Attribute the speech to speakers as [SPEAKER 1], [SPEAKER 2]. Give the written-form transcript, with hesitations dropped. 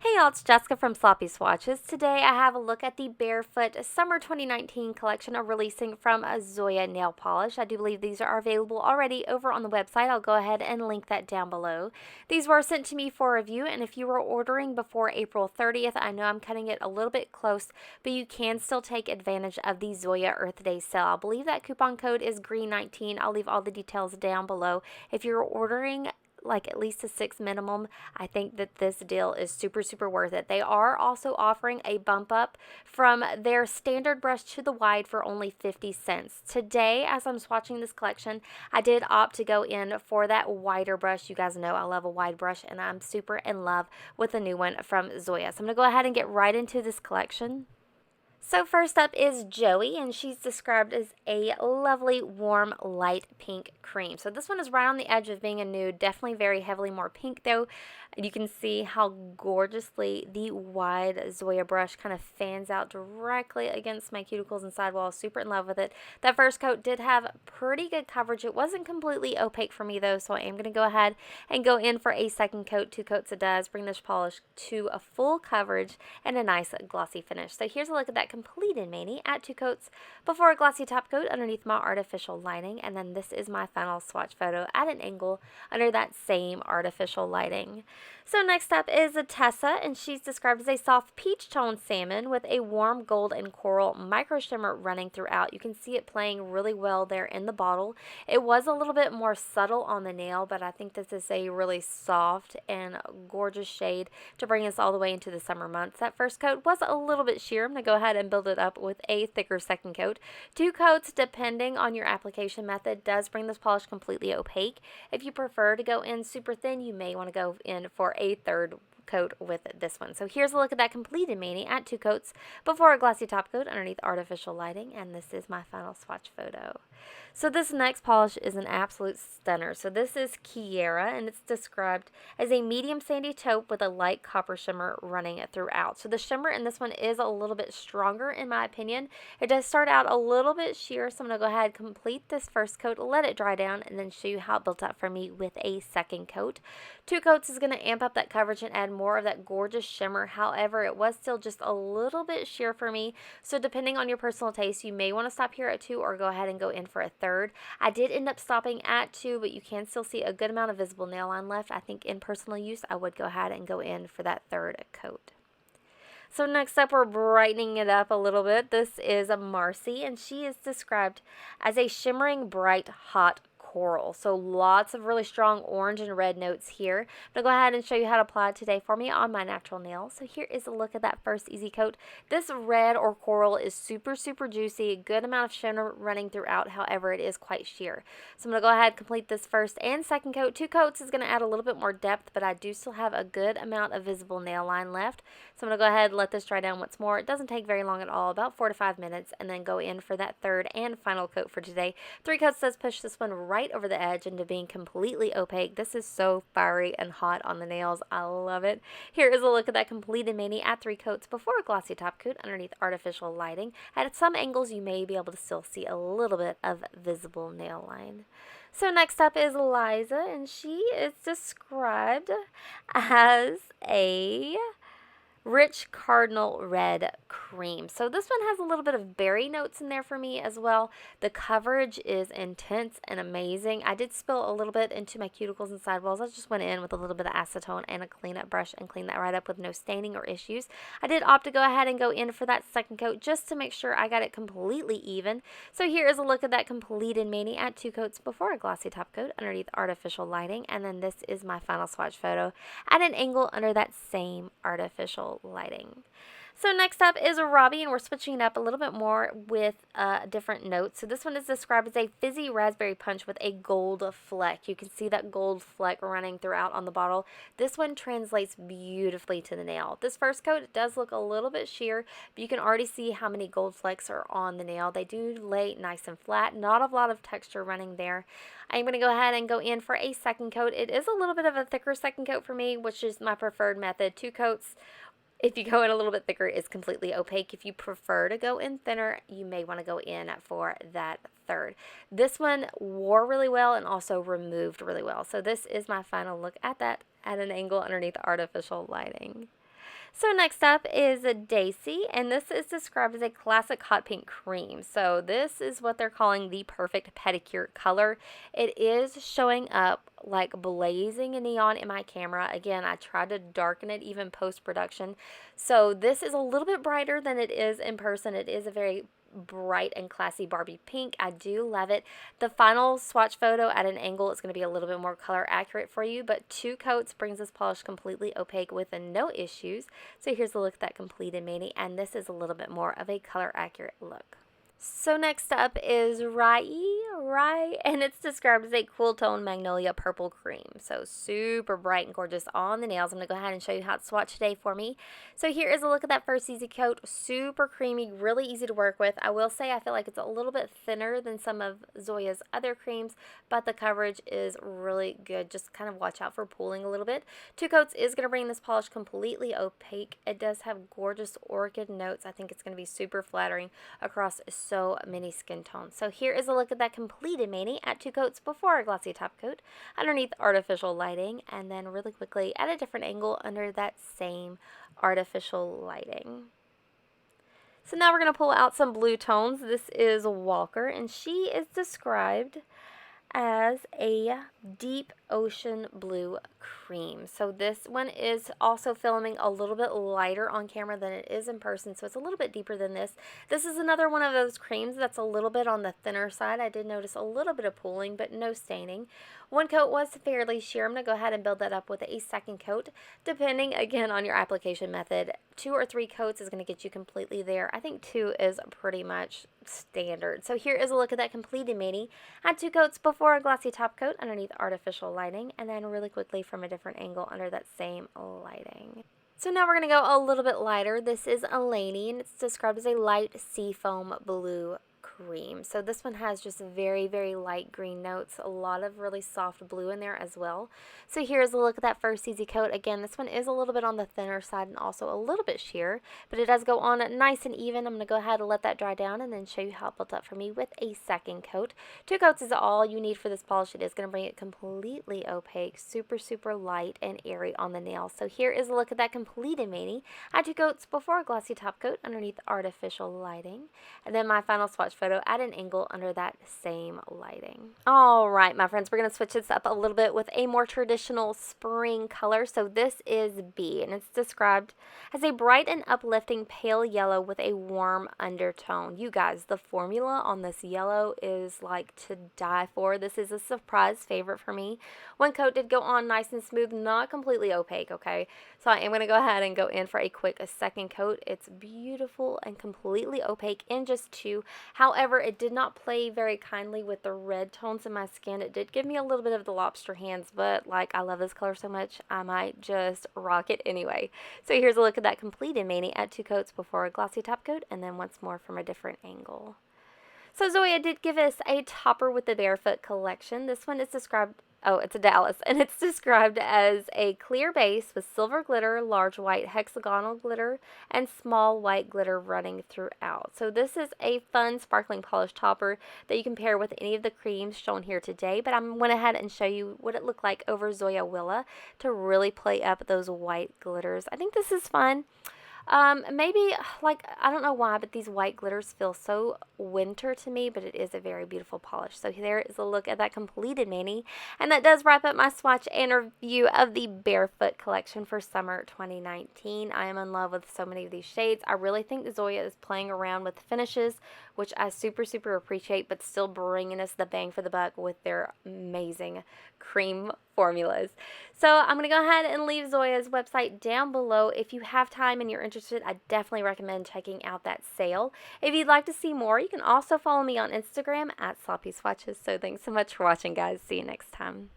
[SPEAKER 1] Hey y'all, it's Jessica from Sloppy Swatches. Today I have a look at the Barefoot Summer 2019 collection of releasing from Zoya nail polish. I do believe these are available already over on the website. I'll go ahead and link that down below. These were sent to me for review, and if you were ordering before April 30th, I know I'm cutting it a little bit close, but you can still take advantage of the Zoya Earth Day sale. I believe that coupon code is green19. I'll leave all the details down below. If you're ordering like at least a 6 minimum, I think that this deal is super worth it. They are also offering a bump up from their standard brush to the wide for only 50 cents. Today, as I'm swatching this collection, I did opt to go in for that wider brush. You guys know I love a wide brush, and I'm super in love with the new one from Zoya. So I'm going to go ahead and get right into this collection. So first up is Joey, and she's described as a lovely, warm, light pink cream. So this one is right on the edge of being a nude, definitely very heavily more pink though. You can see how gorgeously the wide Zoya brush kind of fans out directly against my cuticles and sidewalls. Super in love with it. That first coat did have pretty good coverage. It wasn't completely opaque for me though, so I am going to go ahead and go in for a second coat. 2 coats it does. Bring this polish to a full coverage and a nice glossy finish. So here's a look at that completed mani at 2 coats before a glossy top coat underneath my artificial lighting, and then this is my final swatch photo at an angle under that same artificial lighting. So next up is a Tessa, and she's described as a soft peach tone salmon with a warm gold and coral micro shimmer running throughout. You can see it playing really well there in the bottle. It was a little bit more subtle on the nail, but I think this is a really soft and gorgeous shade to bring us all the way into the summer months. That first coat was a little bit sheer. I'm going to go ahead and build it up with a thicker second coat. 2 coats, depending on your application method, does bring this polish completely opaque. If you prefer to go in super thin, you may want to go in for a third coat with this one. So here's a look at that completed mani at 2 coats before a glossy top coat underneath artificial lighting, and this is my final swatch photo. So this next polish is an absolute stunner. So this is Kiara, and it's described as a medium sandy taupe with a light copper shimmer running throughout. So the shimmer in this one is a little bit stronger in my opinion. It does start out a little bit sheer, so I'm going to go ahead and complete this first coat, let it dry down, and then show you how it built up for me with a second coat. 2 coats is going to amp up that coverage and add more of that gorgeous shimmer. However, it was still just a little bit sheer for me, so depending on your personal taste, you may want to stop here at 2 or go ahead and go in for a third. I did end up stopping at 2, but you can still see a good amount of visible nail line left. I think in personal use, I would go ahead and go in for that third coat. So next up, we're brightening it up a little bit. This is a Marcy, and she is described as a shimmering, bright, hot coral. So lots of really strong orange and red notes here. I'm going to go ahead and show you how to apply it today for me on my natural nails. So here is a look at that first easy coat. This red or coral is super juicy, good amount of shimmer running throughout. However, it is quite sheer. So I'm going to go ahead and complete this first and second coat. 2 coats is going to add a little bit more depth, but I do still have a good amount of visible nail line left. So I'm going to go ahead and let this dry down once more. It doesn't take very long at all, about 4 to 5 minutes, and then go in for that third and final coat for today. 3 coats does push this one right over the edge into being completely opaque. This is so fiery and hot on the nails. I love it. Here is a look at that completed mani at 3 coats before a glossy top coat underneath artificial lighting. At some angles, you may be able to still see a little bit of visible nail line. So next up is Liza, and she is described as a rich cardinal red cream. So this one has a little bit of berry notes in there for me as well. The coverage is intense and amazing. I did spill a little bit into my cuticles and sidewalls. I just went in with a little bit of acetone and a cleanup brush and cleaned that right up with no staining or issues. I did opt to go ahead and go in for that second coat just to make sure I got it completely even. So here is a look at that completed mani at 2 coats before a glossy top coat underneath artificial lighting, and then this is my final swatch photo at an angle under that same artificial lighting. So next up is Robbie, and we're switching it up a little bit more with different notes. So this one is described as a fizzy raspberry punch with a gold fleck. You can see that gold fleck running throughout on the bottle. This one translates beautifully to the nail. This first coat does look a little bit sheer, but you can already see how many gold flecks are on the nail. They do lay nice and flat, not a lot of texture running there. I'm going to go ahead and go in for a second coat. It is a little bit of a thicker second coat for me, which is my preferred method. 2 coats. If you go in a little bit thicker, it's completely opaque. If you prefer to go in thinner, you may want to go in for that third. This one wore really well and also removed really well. So this is my final look at that at an angle underneath artificial lighting. So next up is a Desi, and this is described as a classic hot pink cream. So this is what they're calling the perfect pedicure color. It is showing up like blazing neon in my camera. Again, I tried to darken it even post-production. So this is a little bit brighter than it is in person. It is a very bright and classy Barbie pink. I do love it. The final swatch photo at an angle is going to be a little bit more color accurate for you, but 2 coats brings this polish completely opaque with no issues. So here's a look at that completed mani, and this is a little bit more of a color accurate look. So next up is Rye, and it's described as a cool tone magnolia purple cream. So super bright and gorgeous on the nails. I'm going to go ahead and show you how it's swatched today for me. So here is a look at that first easy coat. Super creamy, really easy to work with. I will say I feel like it's a little bit thinner than some of Zoya's other creams, but the coverage is really good. Just kind of watch out for pooling a little bit. 2 coats is going to bring this polish completely opaque. It does have gorgeous orchid notes. I think it's going to be super flattering across so many skin tones. So here is a look at that completed mani at 2 coats before a glossy top coat, underneath artificial lighting, and then really quickly at a different angle under that same artificial lighting. So now we're going to pull out some blue tones. This is Walker, and she is described as a deep ocean blue cream. So this one is also filming a little bit lighter on camera than it is in person, so it's a little bit deeper than this. This is another one of those creams that's a little bit on the thinner side. I did notice a little bit of pooling, but no staining. 1 coat was fairly sheer. I'm going to go ahead and build that up with a 2nd coat, depending again on your application method. 2 or 3 coats is going to get you completely there. I think 2 is pretty much standard. So here is a look at that completed mani. Add 2 coats before a glossy top coat underneath artificial lighting, and then really quickly from a different angle under that same lighting. So now we're going to go a little bit lighter. This is Eleni, and it's described as a light seafoam blue cream. So this one has just very, very light green notes, a lot of really soft blue in there as well. So here's a look at that first easy coat. Again, this one is a little bit on the thinner side and also a little bit sheer, but it does go on nice and even. I'm going to go ahead and let that dry down and then show you how it built up for me with a 2nd coat. 2 coats is all you need for this polish. It is going to bring it completely opaque, super, super light and airy on the nail. So here is a look at that completed mani. Add 2 coats before a glossy top coat underneath artificial lighting, and then my final swatch photo at an angle under that same lighting. All right, my friends, we're going to switch this up a little bit with a more traditional spring color. So this is B, and it's described as a bright and uplifting pale yellow with a warm undertone. You guys, the formula on this yellow is like to die for. This is a surprise favorite for me. 1 coat did go on nice and smooth, not completely opaque, okay? So I am going to go ahead and go in for a quick 2nd coat. It's beautiful and completely opaque in just 2. However, it did not play very kindly with the red tones in my skin. It did give me a little bit of the lobster hands, but like I love this color so much, I might just rock it anyway. So here's a look at that completed mani at 2 coats before a glossy top coat, and then once more from a different angle. So Zoya did give us a topper with the Barefoot collection. This one is described, oh, it's a Dallas, and it's described as a clear base with silver glitter, large white hexagonal glitter, and small white glitter running throughout. So this is a fun sparkling polish topper that you can pair with any of the creams shown here today, but I went ahead and show you what it looked like over Zoya Willa to really play up those white glitters. I think this is fun. Maybe, like, I don't know why, but these white glitters feel so winter to me, but it is a very beautiful polish. So there is a look at that completed mani, and that does wrap up my swatch and review of the Barefoot collection for summer 2019. I am in love with so many of these shades. I really think Zoya is playing around with finishes, which I super, super appreciate, but still bringing us the bang for the buck with their amazing cream formulas. So I'm going to go ahead and leave Zoya's website down below. If you have time and you're interested, I definitely recommend checking out that sale. If you'd like to see more, you can also follow me on Instagram at Sloppy Swatches. So thanks so much for watching, guys. See you next time.